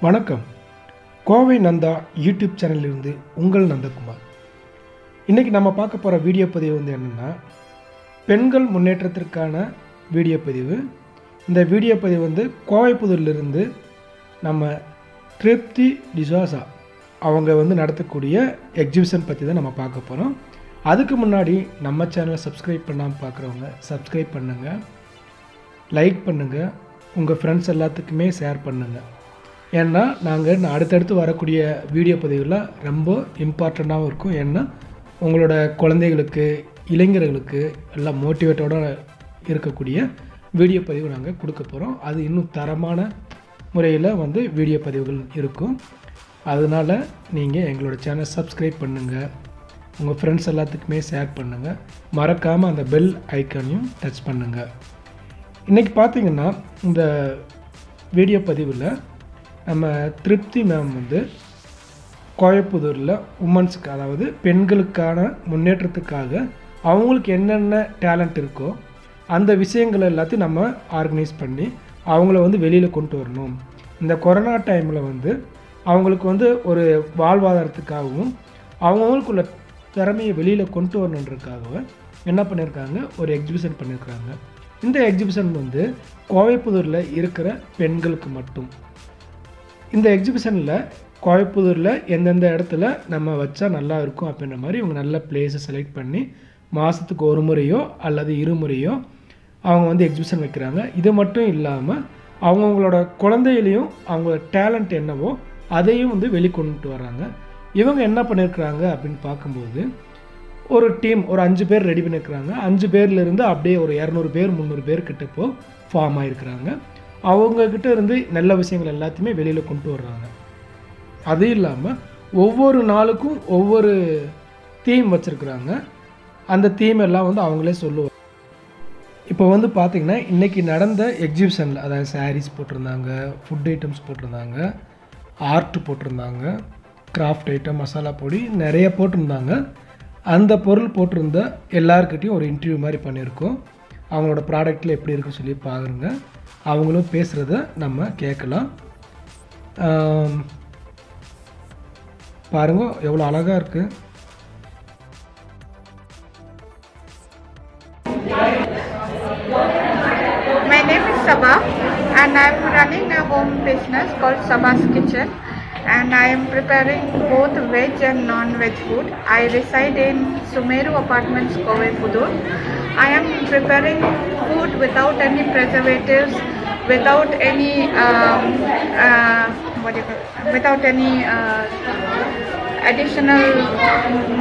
வணக்கம். கோவை நந்தா யூடியூப் சேனலிலிருந்து உங்கள் நந்தகுமார். இன்றைக்கி நம்ம பார்க்க போகிற வீடியோ பதிவு என்னென்னா, பெண்கள் முன்னேற்றத்திற்கான வீடியோ பதிவு. இந்த வீடியோ பதிவு கோவைப்புதூரிலிருந்து நம்ம திருப்தி டிசாசா அவங்க நடத்தக்கூடிய எக்ஸிபிஷன் பற்றி தான் நம்ம பார்க்க போகிறோம். அதுக்கு முன்னாடி நம்ம சேனலை சப்ஸ்கிரைப் பண்ணாமல் பார்க்குறவங்க சப்ஸ்கிரைப் பண்ணுங்கள், லைக் பண்ணுங்கள், உங்கள் ஃப்ரெண்ட்ஸ் எல்லாத்துக்குமே ஷேர் பண்ணுங்கள். ஏன்னா நாங்கள் அடுத்தடுத்து வரக்கூடிய வீடியோ பதிவுலாம் ரொம்ப இம்பார்ட்டண்ட்டாகவும் இருக்கும். ஏன்னா உங்களோட குழந்தைகளுக்கு, இளைஞர்களுக்கு எல்லாம் மோட்டிவேட்டோடு இருக்கக்கூடிய வீடியோ பதிவு நாங்கள் கொடுக்க போகிறோம். அது இன்னும் தரமான முறையில் வீடியோ பதிவுகள் இருக்கும். அதனால் நீங்கள் எங்களோட சேனல் சப்ஸ்கிரைப் பண்ணுங்கள், உங்கள் ஃப்ரெண்ட்ஸ் எல்லாத்துக்குமே ஷேர் பண்ணுங்கள், மறக்காமல் அந்த பெல் ஐக்கானையும் டச் பண்ணுங்கள். இன்றைக்கி பார்த்திங்கன்னா இந்த வீடியோ பதிவில் நம்ம திருப்தி மேம் கோவைப்புதூரில் உமன்ஸுக்கு, அதாவது பெண்களுக்கான முன்னேற்றத்துக்காக அவங்களுக்கு என்னென்ன டேலண்ட் இருக்கோ அந்த விஷயங்கள் எல்லாத்தையும் நம்ம ஆர்கனைஸ் பண்ணி அவங்கள வெளியில் கொண்டு வரணும். இந்த கொரோனா டைமில் அவங்களுக்கு ஒரு வாழ்வாதாரத்துக்காகவும் அவங்களுக்குள்ள திறமையை வெளியில் கொண்டு வரணுன்றதுக்காக என்ன பண்ணியிருக்காங்க, ஒரு எக்ஸிபிஷன் பண்ணியிருக்காங்க. இந்த எக்ஸிபிஷன் கோவைப்புதூரில் இருக்கிற பெண்களுக்கு மட்டும். இந்த எக்ஸிபிஷனில் கோவைப்புதூரில் எந்தெந்த இடத்துல நம்ம வச்சா நல்லா இருக்கும் அப்படின்ற மாதிரி இவங்க நல்ல பிளேஸை செலக்ட் பண்ணி மாதத்துக்கு ஒரு முறையோ அல்லது இருமுறையோ அவங்க எக்ஸிபிஷன் வைக்கிறாங்க. இது மட்டும் இல்லாமல் அவங்கவுங்களோட குழந்தைகளையும் அவங்களோட டேலண்ட் என்னவோ அதையும் வெளிக்கொண்டு வராங்க. இவங்க என்ன பண்ணியிருக்கிறாங்க அப்படின்னு பார்க்கும்போது, ஒரு டீம் ஒரு 5 பேர் ரெடி பண்ணியிருக்கிறாங்க. 5 பேர்லேருந்து அப்படியே ஒரு 200 பேர் 300 பேர் கிட்டப்போ ஃபார்ம் ஆகிருக்கிறாங்க. அவங்கக்கிட்ட இருந்து நல்ல விஷயங்கள் எல்லாத்தையுமே வெளியில் கொண்டு வர்றாங்க. அது இல்லாமல் ஒவ்வொரு நாளுக்கும் ஒவ்வொரு தீம் வச்சுருக்குறாங்க. அந்த தீம் எல்லாம் அவங்களே சொல்லுவாங்க. இப்போ பார்த்திங்கன்னா இன்றைக்கி நடந்த எக்ஸிபிஷனில், அதாவது சாரீஸ் போட்டிருந்தாங்க, ஃபுட் ஐட்டம்ஸ் போட்டிருந்தாங்க, ஆர்ட் போட்டிருந்தாங்க, கிராஃப்ட் ஐட்டம், மசாலா பொடி நிறைய போட்டிருந்தாங்க. அந்த பொருள் போட்டிருந்த எல்லாருக்கிட்டையும் ஒரு இன்டர்வியூ மாதிரி பண்ணியிருக்கோம். அவங்களோட ப்ராடக்ட்டில் எப்படி இருக்குன்னு சொல்லி பாருங்க. அவங்களும் பேசுகிறத நம்ம கேட்கலாம். பாருங்க எவ்வளோ அழகாக இருக்குது. My name is Sabha and I am running a home business called Sabha's Kitchen, and I am preparing both veg and non-veg food. I reside in Sumeru Apartments, Kovaipudur. I am preparing food without any preservatives, without any additional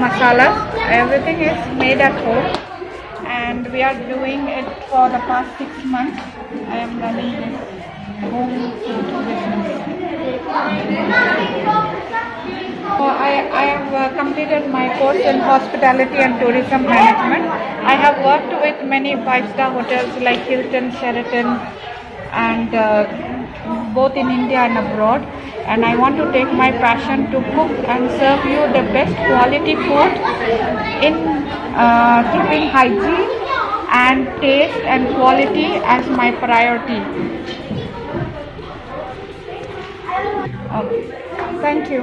masalas. Everything is made at home, and we are doing it for the past 6 months. I am running this home food business. I have completed my course in hospitality and tourism management. I have worked with many 5-star hotels like Hilton, Sheraton, and both in India and abroad. And I want to take my passion to cook and serve you the best quality food in keeping hygiene and taste and quality as my priority. Okay. Thank you.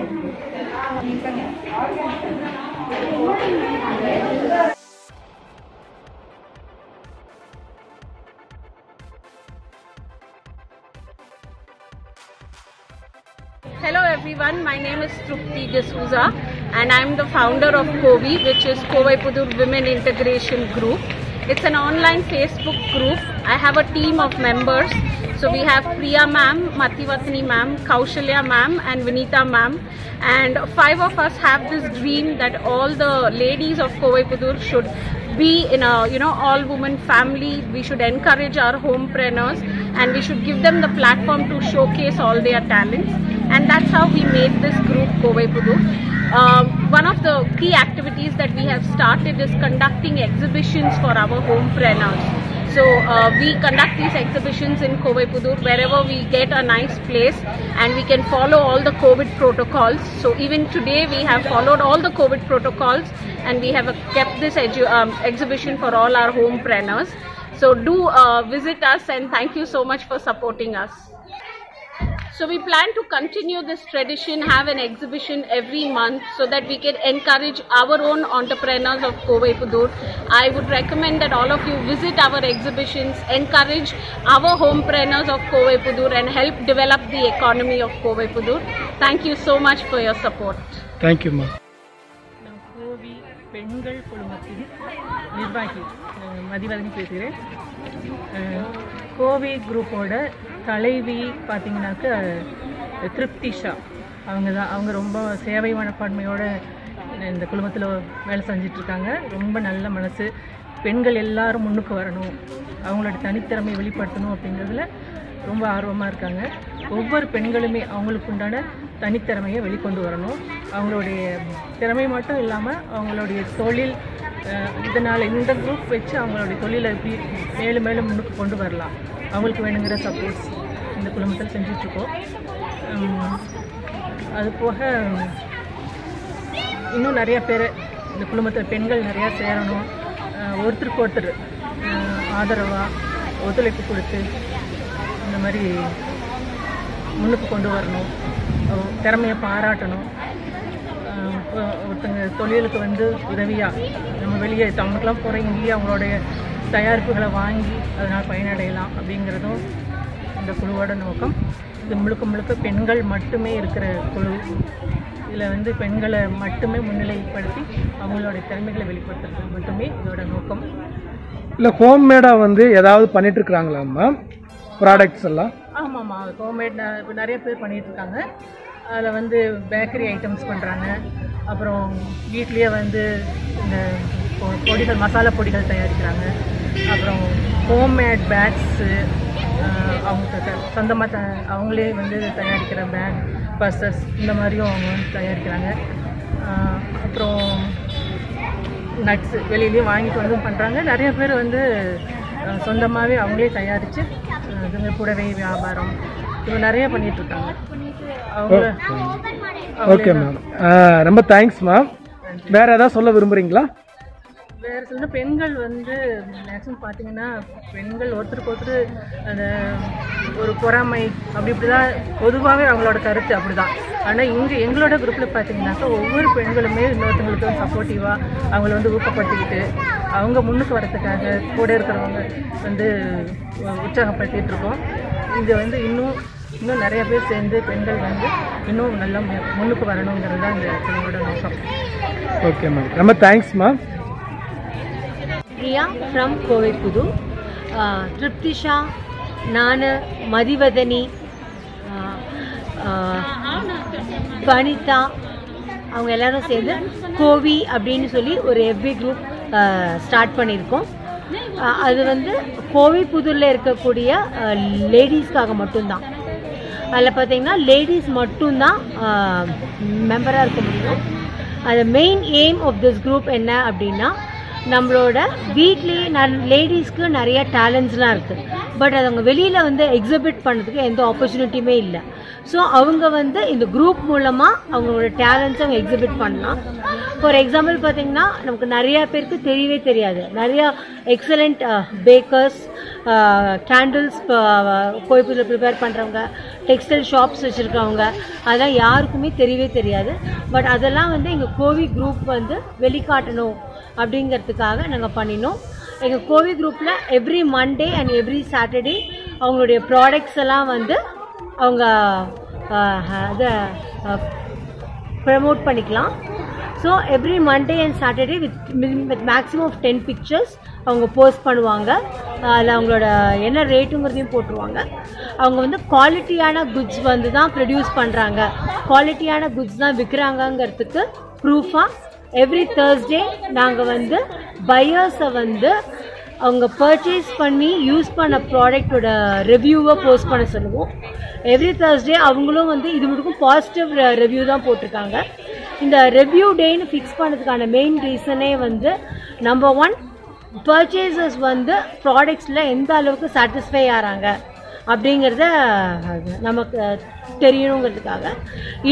Hello everyone, my name is Trupti D'Souza and I am the founder of COVI, which is Kovaipudur Women Integration Group. It's an online Facebook group. I have a team of members. So we have Priya ma'am, Mathivatni ma'am, Kaushalya ma'am and Vinita ma'am, and 5 of us have this dream that all the ladies of Kovaipudur should be in a all woman family. We should encourage our homepreneurs and we should give them the platform to showcase all their talents, and that's how we made this group Kovaipudur. One of the key activities that we have started is conducting exhibitions for our homepreneurs. So we conduct these exhibitions in Kovaipudur wherever we get a nice place and we can follow all the COVID protocols. So even today we have followed all the COVID protocols and we have kept this exhibition for all our homepreneurs. So do visit us, and thank you so much for supporting us. So we plan to continue this tradition, have an exhibition every month so that we can encourage our own entrepreneurs of Kovai Pudur. I would recommend that all of you visit our exhibitions, encourage our homepreneurs of Kovai Pudur and help develop the economy of Kovai Pudur. Thank you so much for your support. Thank you, ma'am. கோவி பெண்கள் குழுமத்தின் நிர்வாகி மதிவதனி பேசுகிறேன். கோவி குரூப்போட தலைவி பார்த்தீங்கன்னாக்க திருப்திஷா அவங்க ரொம்ப சேவை மனப்பான்மையோடு இந்த குழுமத்தில் வேலை செஞ்சிட்ருக்காங்க. ரொம்ப நல்ல மனசு. பெண்கள் எல்லாரும் முன்னுக்கு வரணும், அவங்களோட தனித்திறமையை வெளிப்படுத்தணும் அப்படிங்கிறதுல ரொம்ப ஆர்வமாக இருக்காங்க. ஒவ்வொரு பெண்களுமே அவங்களுக்கு உண்டான தனித்திறமையை வெளிக்கொண்டு வரணும். அவங்களுடைய திறமை மட்டும் இல்லாமல் அவங்களுடைய தொழில், இதனால் இந்த குரூப் வச்சு அவங்களுடைய தொழிலை எப்படி மேலும் மேலும் முன்னுக்கு கொண்டு வரலாம், அவங்களுக்கு வேணுங்கிற சப்போர்ட்ஸ் இந்த குழுமத்தில் செஞ்சிட்ருக்கோம். அது போக இன்னும் நிறையா பேர் இந்த குழுமத்தில் பெண்கள் நிறையா சேரணும், ஒருத்தருக்கு ஒருத்தர் ஆதரவாக ஒத்துழைப்பு கொடுத்து இந்த மாதிரி முன்னுக்கு கொண்டு வரணும், திறமையை பாராட்டணும். ஒருத்தங்க தொழிலுக்கு வந்து உதவியாக நம்ம வெளியே அவங்களுக்கெல்லாம் போகிற இங்கேயே அவங்களுடைய தயாரிப்புகளை வாங்கி அதனால் பயனடையலாம் அப்படிங்கிறதும் இந்த குழுவோட நோக்கம். இது முழுக்க முழுக்க பெண்கள் மட்டுமே இருக்கிற குழு. இதில் வந்து பெண்களை மட்டுமே முன்னிலைப்படுத்தி அவங்களுடைய திறமைகளை வெளிப்படுத்துறது மட்டுமே இதோட நோக்கம். இல்லை ஹோம்மேடாக வந்து ஏதாவது பண்ணிகிட்ருக்குறாங்களாம்மா ப்ராடக்ட்ஸ் எல்லாம்? ஆமாம்மா, ஹோம்மேட் இப்போ நிறைய பேர் பண்ணிகிட்ருக்காங்க. அதில் வந்து பேக்கரி ஐட்டம்ஸ் பண்ணுறாங்க. அப்புறம் வீட்லேயே வந்து இந்த பொடிகள், மசாலா பொடிகள் தயாரிக்கிறாங்க. அப்புறம் ஹோம்மேட் பேக்ஸு அவங்க சொந்தமாக அவங்களே வந்து தயாரிக்கிற பேக், பர்சஸ் இந்த மாதிரியும் அவங்க வந்து தயாரிக்கிறாங்க. அப்புறம் நட்ஸு வெளியிலேயே வாங்கிட்டு வந்து பண்ணுறாங்க. நிறைய பேர் வந்து சொந்தமாகவே அவங்களே தயாரித்து இதுங்க புடவை வியாபாரம் இவங்க நிறைய பண்ணிகிட்ருக்காங்க. அவங்க ஓகே மேம், ரொம்ப தேங்க்ஸ் மேம். வேறு ஏதாவது சொல்ல விரும்புகிறீங்களா? வேறு சொல்ல, பெண்கள் வந்து மேக்ஸிமம் பார்த்தீங்கன்னா பெண்கள் ஒருத்தருக்கு ஒருத்தர் அந்த ஒரு பொறாமை இப்படி தான் பொதுவாகவே அவங்களோட கருத்து அப்படி தான். ஆனால் இங்கே எங்களோட குரூப்பில் பார்த்தீங்கன்னாக்கா ஒவ்வொரு பெண்களுமே இன்னொருத்தவங்களுக்கு சப்போர்ட்டிவாக அவங்கள வந்து ஊக்கப்படுத்திக்கிட்டு அவங்க முன்னுக்கு வரத்துக்காக கூட இருக்கிறவங்க வந்து உற்சாகப்படுத்திகிட்டு இருக்கோம். இது வந்து இன்னும் நிறைய பேர் சேர்ந்து பெண்கள் வந்து இன்னும் நல்லா முன்னுக்கு வரணுங்கிறது தான் இந்த குழுவோட நோக்கம். ஓகே மேம், ரொம்ப thanks ma'am. Priya from Kovai Pudur, Triptisha, Nana, Madhivadani, Vanitha, அவங்க எல்லாரும் சேர்ந்து கோவி அப்படின்னு சொல்லி ஒரு எஃபி குரூப் ஸ்டார்ட் பண்ணியிருக்கோம். அது வந்து கோவை புதூரில் இருக்கக்கூடிய லேடிஸ்க்காக மட்டும்தான். அதில் பார்த்தீங்கன்னா லேடிஸ் மட்டும்தான் மெம்பராக இருக்க முடியும். அது main aim of this group என்ன அப்படின்னா, நம்மளோட வீட்லேயே லேடிஸ்க்கு நிறைய டேலண்ட்ஸ்லாம் இருக்குது. பட் அது அவங்க வெளியில் வந்து எக்ஸிபிட் பண்ணுறதுக்கு எந்த ஆப்பர்ச்சுனிட்டியுமே இல்லை. ஸோ அவங்க வந்து இந்த குரூப் மூலமாக அவங்களோட டேலண்ட்ஸை அவங்க எக்ஸிபிட் பண்ணலாம். ஃபார் எக்ஸாம்பிள் பார்த்திங்கன்னா, நமக்கு நிறையா பேருக்கு தெரியவே தெரியாது. நிறையா எக்ஸலண்ட் பேக்கர்ஸ், கேண்டில்ஸ் கோயம்புத்தூரில் ப்ரிப்பேர் பண்ணுறவங்க, டெக்ஸ்டைல் ஷாப்ஸ் வச்சுருக்கவங்க, அதெல்லாம் யாருக்குமே தெரியவே தெரியாது. பட் அதெல்லாம் வந்து எங்கள் கோவி குரூப் வந்து வெளிக்காட்டணும் அப்படிங்கிறதுக்காக நாங்கள் பண்ணினோம். எங்கள் கோவி குரூப்பில் every Monday and every Saturday அவங்களுடைய ப்ராடக்ட்ஸ் எல்லாம் வந்து அவங்க அதை ப்ரமோட் பண்ணிக்கலாம். So every Monday and Saturday with maximum of 10 pictures அவங்க போஸ்ட் பண்ணுவாங்க. அதில் அவங்களோட என்ன ரேட்டுங்கிறதையும் போட்டுருவாங்க. அவங்க வந்து குவாலிட்டியான குட்ஸ் வந்து தான் ப்ரொடியூஸ் பண்ணுறாங்க, குவாலிட்டியான குட்ஸ் தான் விற்கிறாங்கங்கிறதுக்கு ப்ரூஃபாக எவ்ரி தேர்ஸ்டே நாங்கள் வந்து பையர்ஸை வந்து அவங்க பர்ச்சேஸ் பண்ணி யூஸ் பண்ண ப்ராடக்டோட ரிவ்யூவை போஸ்ட் பண்ண சொல்லுவோம். எவ்ரி தேர்ஸ்டே அவங்களும் வந்து இது மட்டும் பாசிட்டிவ் ரிவ்யூ தான் போட்டிருக்காங்க. இந்த ரிவ்யூ டேன்னு ஃபிக்ஸ் பண்ணதுக்கான மெயின் ரீசனே வந்து நம்பர் 1, பர்ச்சேசர்ஸ் வந்து ப்ராடக்ட்ஸில் எந்த அளவுக்கு சாட்டிஸ்ஃபை ஆகிறாங்க அப்படிங்கிறத நமக்கு தெரியணுங்கிறதுக்காக.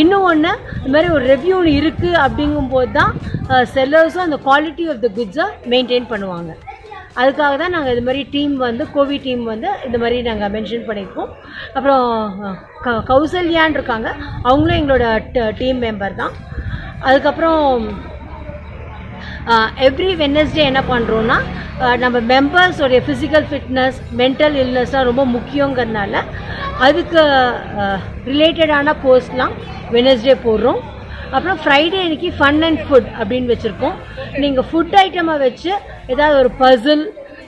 இன்னும் ஒன்று, இந்த மாதிரி ஒரு ரிவ்யூ இருக்குது அப்படிங்கும்போது தான் செல்லர்ஸும் அந்த குவாலிட்டி ஆஃப் த குட்ஸை மெயின்டைன் பண்ணுவாங்க. அதுக்காக தான் நாங்கள் இது மாதிரி டீம் வந்து கோவி டீம் வந்து இந்த மாதிரி நாங்கள் மென்ஷன் பண்ணியிருக்கோம். அப்புறம் கௌசல்யான் இருக்காங்க, அவங்களும் எங்களோட டீம் மெம்பர் தான். அதுக்கப்புறம் எவ்ரி வெட்னஸ்டே என்ன பண்ணுறோன்னா நம்ம மெம்பர்ஸோடைய ஃபிசிக்கல் ஃபிட்னஸ் மென்டல் இல்னஸ்லாம் ரொம்ப முக்கியங்கிறதுனால அதுக்கு ரிலேட்டடான போஸ்ட்லாம் வெட்னஸ்டே போடுறோம். அப்புறம் ஃப்ரைடே அன்றைக்கி ஃபன் அண்ட் ஃபுட் அப்படின்னு வச்சுருக்கோம். நீங்கள் ஃபுட் ஐட்டமாக வச்சு ஏதாவது ஒரு பசில்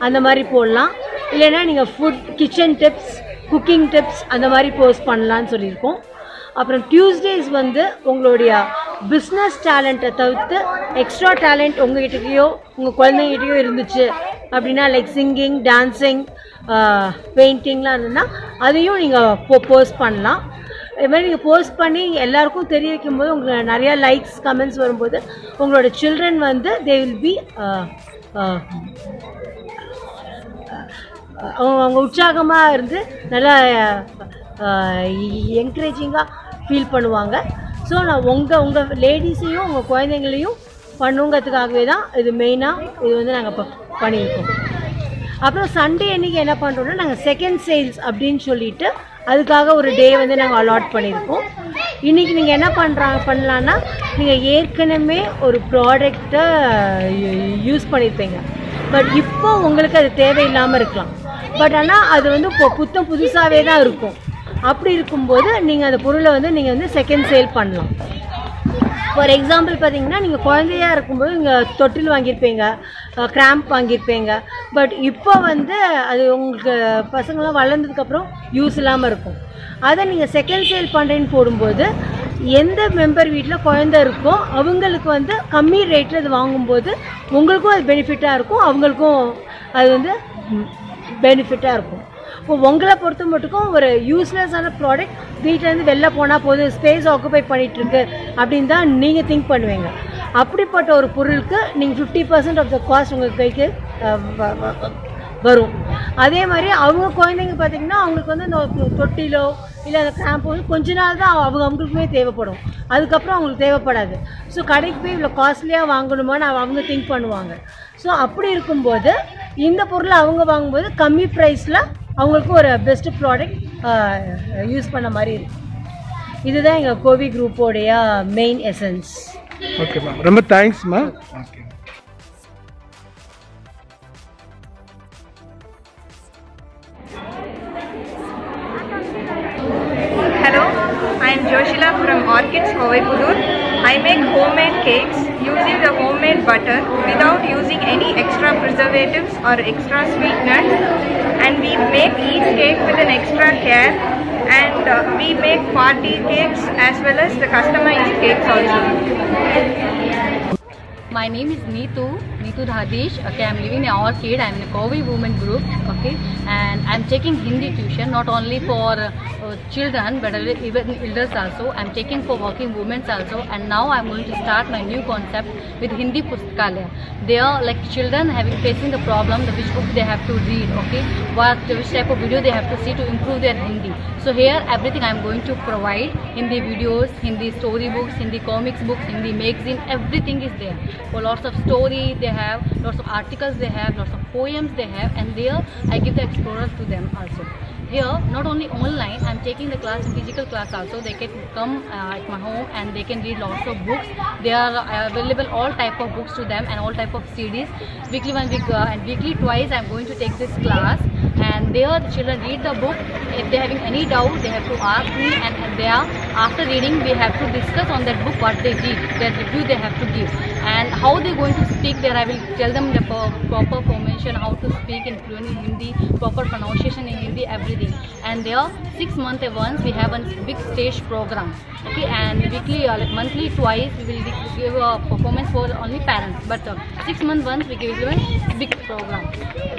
அந்த மாதிரி போடலாம், இல்லைன்னா நீங்கள் food kitchen tips cooking tips அந்த மாதிரி போஸ்ட் பண்ணலான்னு சொல்லியிருக்கோம். அப்புறம் டியூஸ்டேஸ் வந்து உங்களுடைய பிஸ்னஸ் டேலண்ட்டை தவிர்த்து எக்ஸ்ட்ரா டேலண்ட் உங்கள்கிட்டயோ உங்கள் குழந்தைங்கிட்டயோ இருந்துச்சு அப்படின்னா லைக் சிங்கிங், டான்ஸிங், பெயிண்டிங்லாம் இருந்ததுன்னா அதையும் நீங்கள் போஸ்ட் பண்ணலாம். இது மாதிரி நீங்கள் போஸ்ட் பண்ணி எல்லாருக்கும் தெரிய வைக்கும்போது உங்களுக்கு நிறையா லைக்ஸ் கமெண்ட்ஸ் வரும்போது உங்களோட சில்ட்ரன் வந்து தே வில் பி அவங்க உற்சாகமாக இருந்து நல்லா என்கரேஜிங்காக ஃபீல் பண்ணுவாங்க. ஸோ நான் உங்கள் லேடிஸையும் உங்கள் குழந்தைங்களையும் பண்ணுங்கிறதுக்காகவே தான் இது மெயினாக இது வந்து நாங்கள் இப்போ பண்ணியிருக்கோம். அப்புறம் சண்டே அன்றைக்கி என்ன பண்ணுறோன்னா நாங்கள் செகண்ட் சேல்ஸ் அப்படின்னு சொல்லிட்டு அதுக்காக ஒரு டே வந்து நாங்கள் அலாட் பண்ணியிருக்கோம். இன்றைக்கி நீங்கள் என்ன பண்ணலான்னா நீங்கள் ஏற்கனவே ஒரு ப்ராடக்டை யூஸ் பண்ணியிருப்பீங்க, பட் இப்போ உங்களுக்கு அது தேவையில்லாமல் இருக்கலாம். பட் ஆனால் அது வந்து இப்போ புதுசாகவே தான் இருக்கும். அப்படி இருக்கும்போது நீங்கள் அந்த பொருளை வந்து நீங்கள் வந்து செகண்ட் சேல் பண்ணலாம். ஃபார் எக்ஸாம்பிள் பார்த்தீங்கன்னா நீங்கள் குழந்தையாக இருக்கும்போது நீங்கள் தொட்டில் வாங்கியிருப்பீங்க, கிராம்ப் வாங்கியிருப்பீங்க, பட் இப்போ வந்து அது உங்களுக்கு பசங்களாம் வளர்ந்ததுக்கப்புறம் யூஸ் இல்லாமல் இருக்கும். அதை நீங்கள் செகண்ட் சேல் பண்ணுறேன்னு போடும்போது எந்த மெம்பர் வீட்டில் குழந்தை இருக்கோ அவங்களுக்கு வந்து கம்மி ரேட்டில் அது வாங்கும்போது உங்களுக்கும் அது பெனிஃபிட்டாக இருக்கும், அவங்களுக்கும் அது வந்து பெனிஃபிட்டாக இருக்கும். இப்போ உங்களை பொறுத்த மட்டுக்கும் ஒரு யூஸ்லெஸ்ஸான ப்ராடக்ட் வீட்டிலேருந்து வெளில போனால் போது ஸ்பேஸ் ஆக்குபை பண்ணிகிட்ருக்கு அப்படின்னு தான் நீங்கள் திங்க் பண்ணுவீங்க. அப்படிப்பட்ட ஒரு பொருளுக்கு நீங்கள் 50% ஆஃப் த காஸ்ட் உங்கள் கைக்கு வரும். அதே மாதிரி அவங்க குழந்தைங்க பார்த்திங்கன்னா அவங்களுக்கு வந்து இந்த தொட்டிலோ இல்லை அந்த கிராம்போ வந்து கொஞ்ச நாள் தான் அவங்களுக்குமே தேவைப்படும், அதுக்கப்புறம் அவங்களுக்கு தேவைப்படாது. ஸோ கடைக்கு போய் இவ்வளோ காஸ்ட்லியாக வாங்கணுமான்னு அவங்க திங்க் பண்ணுவாங்க. ஸோ அப்படி இருக்கும்போது இந்த பொருளை அவங்க வாங்கும்போது கம்மி ப்ரைஸில் அவங்களுக்கு ஒரு பெஸ்ட் ப்ராடக்ட் யூஸ் பண்ண மாதிரி இருக்கும். இதுதான் எங்கள் கோவி குரூப்போடைய மெயின் எசன்ஸ். ஓகேம்மா, ரொம்ப தேங்க்ஸ்மா. Okay. Hello, I am Joshila from Orchids, Kovaipudur. I make homemade cakes using the homemade butter without using any extra preservatives or extra sweeteners, and we make each cake with an extra care, and we make party cakes as well as the customized cakes also. My name is Neetu Dhadesh. Okay, I'm living in Orchid. I'm in a Kovai women group. Okay, and I'm taking Hindi tuition not only for children but even elders also. I'm taking for working women also. And now I'm going to start my new concept with Hindi Pustakalaya. They are like children facing the problem, which book they have to read. Okay, which type of video they have to see to improve their Hindi. So here everything I'm going to provide: Hindi videos, Hindi story books, Hindi comics books, Hindi magazine. Everything is there. For lots of story they have, lots of articles they have, lots of poems they have, and there I give the explorers to them also. Here not only online, I'm taking the class, physical class also. They can come at my home and they can read lots of books. They are available all type of books to them and all type of CDs. Weekly one week and weekly twice I'm going to take this class, and there the children read the book. If they are having any doubt they have to ask me, and there after reading we have to discuss on that book what they read, their review they have to give, and how they going to speak there. I will tell them the proper formation, how to speak in fluent in Hindi, proper pronunciation in Hindi, everything. And there 6 months once we have a big stage program. Okay, and weekly like monthly twice we will give a performance for only parents, but 6 months once we give a big program.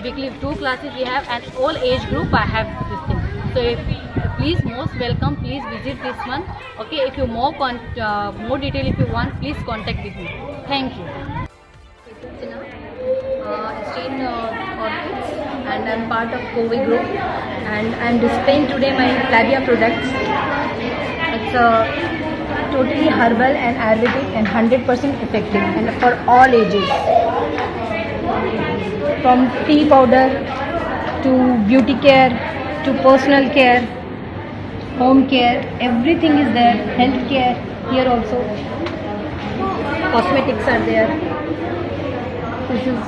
Weekly 2 classes we have, and all age group I have this thing. So please, most welcome, please visit this one. Okay, if you more detail if you want, please contact with me. Thank you. I stay in Orchids and I'm part of Kovai group, and I'm displaying today my Flavia products. It's totally herbal and Ayurvedic and 100% effective and for all ages. from tea powder to beauty care to personal care, home care, everything is there. Health care here also. Cosmetics are there. This is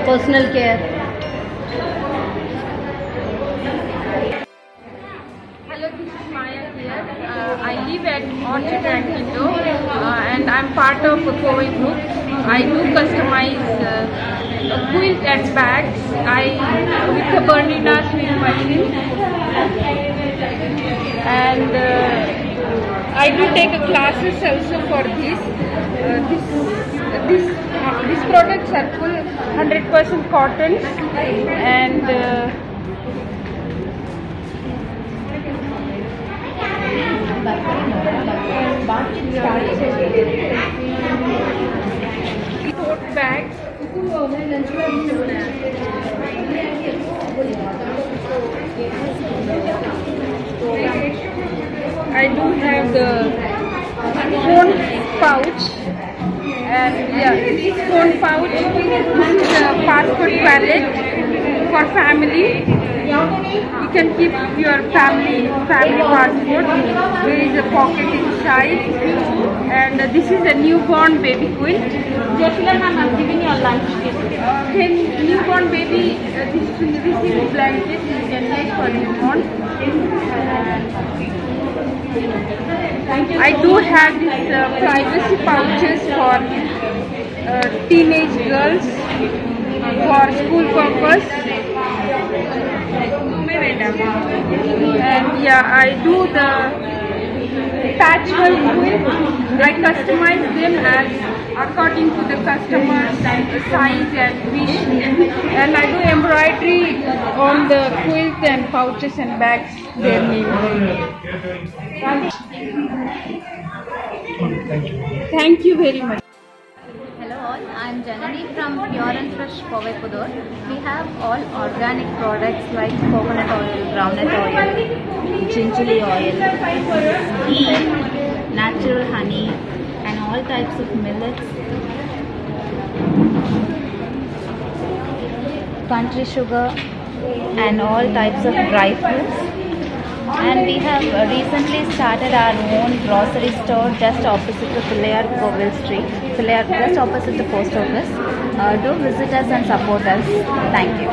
personal care. Hello, this is Maya here. I live at Orchard and Kindo and I'm part of a Kovai group. I do customize quilt and bags. With the Bernina sewing machine. And I do take classes also for this. These products are full 100% cotton and tote bags. I do have the phone pouch, and this phone pouch is a passport wallet for family. You can keep your family passport. There is a pocket inside, and this is a newborn baby quilt. Joshila ma'am, I'm giving you a lunch kit. Newborn baby, this is blanket you can make for newborn. I do have these privacy pouches for teenage girls for school purpose. And I do the patchwork quilt. I customize them as according to the customer's size and wish, and I do embroidery on the quilt and pouches and bags their name. Thank you very much. Hello all, I am Janani from Pure and Fresh Kovai Pudur. We have all organic products like coconut oil, groundnut oil, gingerly oil, ghee, natural honey and all types of millets, country sugar and all types of dry fruits. And we have recently started our own grocery store just opposite to Pillayar Kovil Street, just opposite the post office. Do visit us and support us. Thank you.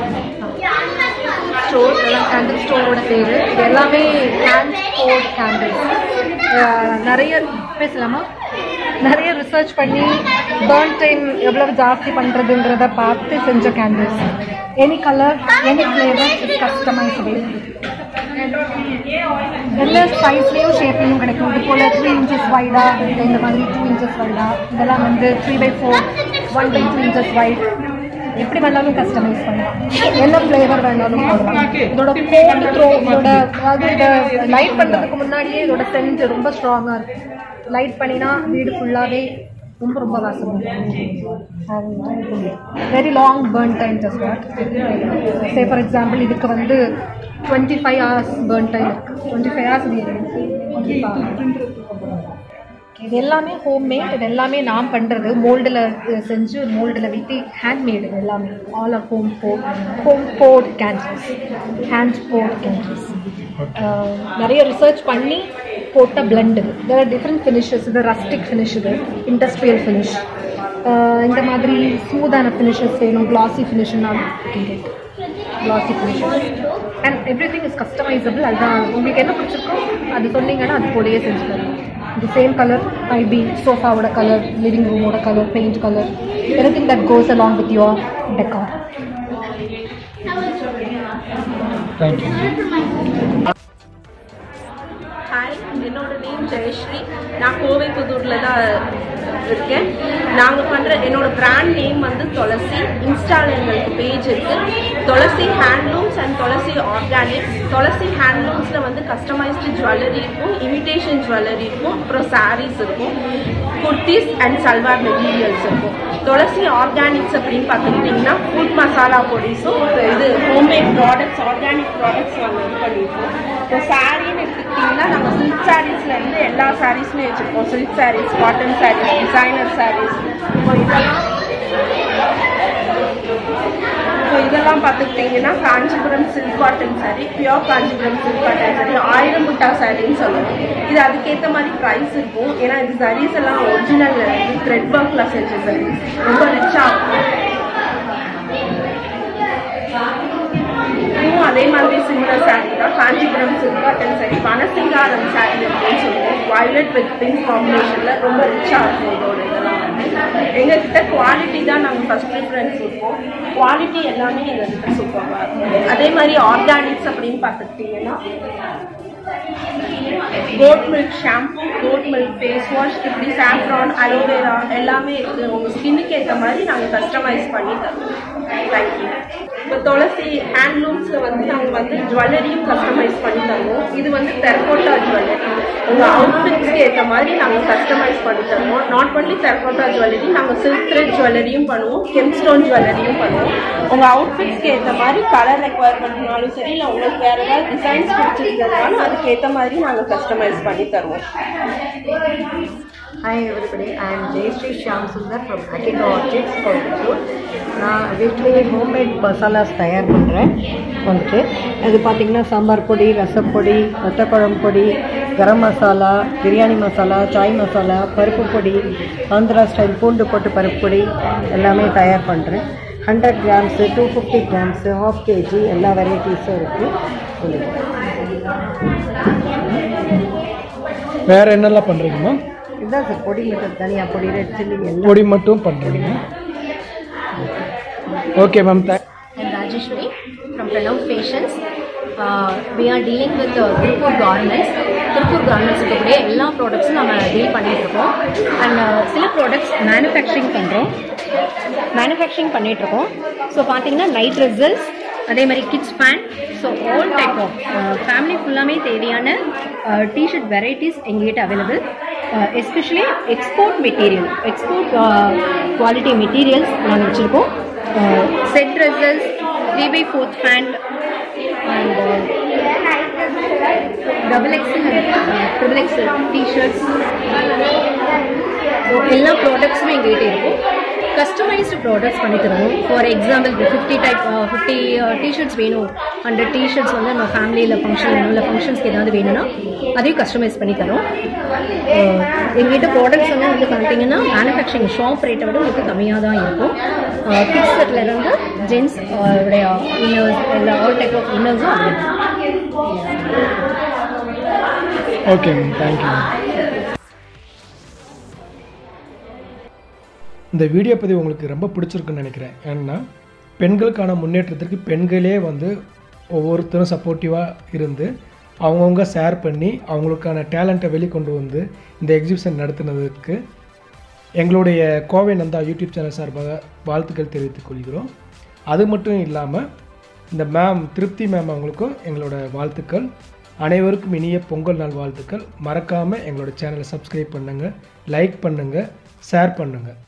Store, candle store ஓட பேரு. இது எல்லாமே hand poured candles. நிறைய research பண்ணி burn time எவ்வளவு ஜாஸ்தி பண்றதுன்றத பார்த்து செஞ்ச candles. Any color, any flavor is customizable. எல்லா சைஸ்லயும் ஷேப்லயும் கிடைக்கும். இது போல 3 inches வைடா, இந்த மாதிரி 2 inches வைடா, இதெல்லாம் வந்து 3/4, 1/2 inches வைட். எப்படி வேணாலும் கஸ்டமைஸ் பண்ணலாம். என்ன ஃப்ளேவர் வேணாலும் போடலாம். இதோட கோல்ட் த்ரோ, அதாவது இதை லைட் பண்ணுறதுக்கு முன்னாடியே இதோட சென்ட் ரொம்ப ஸ்ட்ராங்காக இருக்கும். லைட் பண்ணினா வீடு ஃபுல்லாகவே ரொம்ப வாசம். Very long burn time does not. Say for example இதுக்கு வந்து 25 hours பர்ன் டைம் இருக்குது. 25 hours இது எல்லாமே ஹோம்மேட். இது எல்லாமே நான் பண்ணுறது மோல்டில் செஞ்சு மோல்டில் வீட்டி ஹேண்ட்மேடு. இது எல்லாமே all are home poured candles, hand poured candles. நிறைய ரிசர்ச் பண்ணி போட்ட பிளெண்ட் இது. There are different finishes. இது ரஸ்டிக் ஃபினிஷ், இது இண்டஸ்ட்ரியல் ஃபினிஷ். இந்த மாதிரி ஸ்மூத்தான ஃபினிஷஸ் வேணும், கிளாசி ஃபினிஷ்னாலும் classy finishes. And everything is customisable. அதுதான் உங்களுக்கு என்ன பிடிச்சிருக்கோ அது சொன்னீங்கன்னா அது போலயே செஞ்சு தருவோம். The same color might be sofa oda color, living room oda color, paint color, anything that goes along with your decor. Thank you. Hi, என்னோட நேம் ஜெயஸ்ரீ. நான் கோவை புதூரில் தான் இருக்கேன். நாங்கள் பண்ணுற என்னோட பிராண்ட் நேம் வந்து துளசி. இன்ஸ்டாவில் எங்களுக்கு பேஜ் இருக்குது, துளசி ஹேண்ட்லூம்ஸ் அண்ட் துளசி ஆர்கானிக்ஸ். துளசி ஹேண்ட்லூம்ஸில் வந்து கஸ்டமைஸ்டு ஜுவல்லரி இருக்கும், இமிடேஷன் ஜுவல்லரி இருக்கும், அப்புறம் சாரீஸ் இருக்கும், குர்த்திஸ் அண்ட் சல்வார் மெட்டீரியல்ஸ் இருக்கும். துளசி ஆர்கானிக்ஸ் அப்படின்னு பார்த்துக்கிட்டிங்கன்னா ஃபுட் மசாலா பொடிஸும் இது ஹோம்மேட் ப்ராடக்ட்ஸ், ஆர்கானிக் ப்ராடக்ட்ஸ் நாங்கள் இது பண்ணியிருக்கோம். இப்போ சாரின்னு எடுத்துக்கிட்டிங்கன்னா நாங்கள் சில்க் சாரீஸ்லேருந்து எல்லா சாரீஸுமே வச்சுருக்கோம். Silk saris, cotton saris, designer saris. இப்போ இதெல்லாம் இப்போ இதெல்லாம் பார்த்துக்கிட்டிங்கன்னா Kanchipuram silk cotton sari, pure Kanchipuram silk cotton sari, 1000 முட்டா சாரின்னு சொல்லுவோம். இது அதுக்கேற்ற மாதிரி ப்ரைஸ் இருக்கும். ஏன்னா இது சாரீஸ் எல்லாம் ஒரிஜினல் த்ரெட் ஒர்க்கில் செஞ்ச சாரீஸ், ரொம்ப ரிச்சாக இருக்கும். இதுவும் அதே மாதிரி சிமிலர் சாரீ தான், காஞ்சிபுரம் சில்க் காட்டன் சாரீ, வனசிங்காரம் சாரீ அப்படின்னு சொல்லுவோம். வயலட் வித் பிங்க் காம்பினேஷனில் ரொம்ப ரிச்சாக இருக்கும் இதோட இதெல்லாம். எங்ககிட்ட குவாலிட்டி தான் நாங்கள் ஃபர்ஸ்ட் ப்ரிஃபரன்ஸ் கொடுப்போம். குவாலிட்டி எல்லாமே எங்ககிட்ட சூப்பராக இருக்கும். அதே மாதிரி ஆர்கானிக்ஸ் அப்படின்னு பார்த்துக்கிட்டிங்கன்னா goat milk shampoo, goat milk face wash, இப்படி சாஃப்ரான், அலோவேரா எல்லாமே இருக்குது. உங்கள் ஸ்கின்னுக்கு ஏற்ற மாதிரி நாங்கள் கஸ்டமைஸ் பண்ணி தருவோம். தேங்க்யூ. இப்போ துளசி ஹேண்ட்லூம்ஸில் வந்து நாங்கள் வந்து ஜுவல்லரியும் கஸ்டமைஸ் பண்ணி தருவோம். இது வந்து டெரகோட்டா ஜுவல்லரி, உங்கள் அவுட்ஃபிட்ஸ்க்கு ஏற்ற மாதிரி நாங்கள் கஸ்டமைஸ் பண்ணி தருவோம். நாட் ஒன்லி டெரகோட்டா ஜுவல்லரி, நாங்கள் சில்க் த்ரெட் ஜுவல்லரியும் பண்ணுவோம், கெம்ஸ்டோன் ஜுவல்லரியும் பண்ணுவோம். உங்கள் அவுட்ஃபிட்ஸ்க்கு ஏற்ற மாதிரி கலர் ரெக்குவயர்மெண்ட்னாலும் சரி, இல்லை உங்களுக்கு வேறு ஏதாவது டிசைன்ஸ் பிடிச்சிருக்கிறதுனாலும் அதுக்கு ஏற்ற மாதிரி நாங்கள் கஸ்டமைஸ் பண்ணி தருவோம். Hi everybody, I am Jayashree Shyam Sundar from Akita Orchids, Coimbatore. நான் வீட்டிலேயே ஹோம்மேட் மசாலாஸ் தயார் பண்ணுறேன். வந்துட்டு அது பார்த்திங்கன்னா சாம்பார் பொடி, ரசப்பொடி, வத்தக்குழம்பு பொடி, கரம் மசாலா, பிரியாணி மசாலா, சாய் மசாலா, பருப்பு பொடி, ஆந்திரா ஸ்டைல் பூண்டு போட்டு பருப்பு பொடி எல்லாமே தயார் பண்ணுறேன். 100 கிராம்ஸு, 250 கிராம்ஸு, 1/2 kg எல்லா வெரைட்டிஸும் இருக்குது. வேறு என்னெல்லாம் பண்ணுறீங்கம்மா? இதுதான் சார், பொடி மட்டும், தனியாக பொடி, ரெட் சில்லி எல்லாம் பொடி மட்டும் பண்ணுறீங்க. Okay ma'am. I'm Rajeshwari from Pranav Fashions. We are dealing with Tirupur Garments. Tirupur Garments இருக்கக்கூடிய எல்லா ப்ராடக்ட்ஸும் நம்ம டீல் பண்ணிகிட்ருக்கோம். அண்ட் சில ப்ராடக்ட்ஸ் மேனுஃபேக்சரிங் பண்ணிகிட்ருக்கோம். ஸோ பார்த்தீங்கன்னா நைட் ட்ரெஸ்ஸஸ், அதே மாதிரி kids pant, so all type of family ஃபுல்லாமே தேவையான டிஷர்ட் வெரைட்டிஸ் எங்ககிட்ட available. Especially export material, export quality materials நாங்கள் வச்சுருக்கோம். Set dresses, 3/4 pant and XXL and XXXL T-shirts, so எல்லா ப்ராடக்ட்ஸுமே எங்ககிட்ட இருக்கும். கஸ்டமைஸ்டு ப்ராடக்ட்ஸ் பண்ணி தருவோம். ஃபார் எக்ஸாம்பிள் 50 டிஷர்ட்ஸ் வேணும், 100 டிஷர்ட்ஸ் வந்து நம்ம ஃபேமிலியில் ஃபங்க்ஷன் வேணும், இல்லை ஃபங்க்ஷன்ஸ்க்கு ஏதாவது வேணும்னா அதையும் கஸ்டமைஸ் பண்ணி தரோம். எங்ககிட்ட ப்ராடக்ட்ஸ் வந்து பார்த்தீங்கன்னா மேனுஃபேக்சரிங் ஷாப் ரேட்டை விட உங்களுக்கு கம்மியாக தான் இருக்கும். கிட்ஸ் செட்லேருந்து ஜென்ஸ் உடைய இன்னர்ஸ், எல்லா ஆல் டைப் ஆஃப் இன்னர்ஸும் அவைலபிள். Okay ma'am, thank you. இந்த வீடியோ பதிவு உங்களுக்கு ரொம்ப பிடிச்சிருக்குன்னு நினைக்கிறேன். ஏன்னா பெண்களுக்கான முன்னேற்றத்திற்கு பெண்களே வந்து ஒவ்வொருத்தரும் சப்போர்ட்டிவாக இருந்து அவங்கவுங்க ஷேர் பண்ணி அவங்களுக்கான டேலண்ட்டை வெளிக்கொண்டு வந்து இந்த எக்ஸிபிஷன் நடத்துனதுக்கு எங்களுடைய கோவை நந்தா யூடியூப் சேனல் சார்பாக வாழ்த்துக்கள் தெரிவித்துக் கொள்கிறோம். அது மட்டும் இல்லாமல் இந்த மேம் திருப்தி மேம் அவங்களுக்கும் எங்களோட வாழ்த்துக்கள். அனைவருக்கும் இனிய பொங்கல் நாள் வாழ்த்துக்கள். மறக்காமல் எங்களோட சேனலை சப்ஸ்கிரைப் பண்ணுங்கள், லைக் பண்ணுங்கள், ஷேர் பண்ணுங்கள்.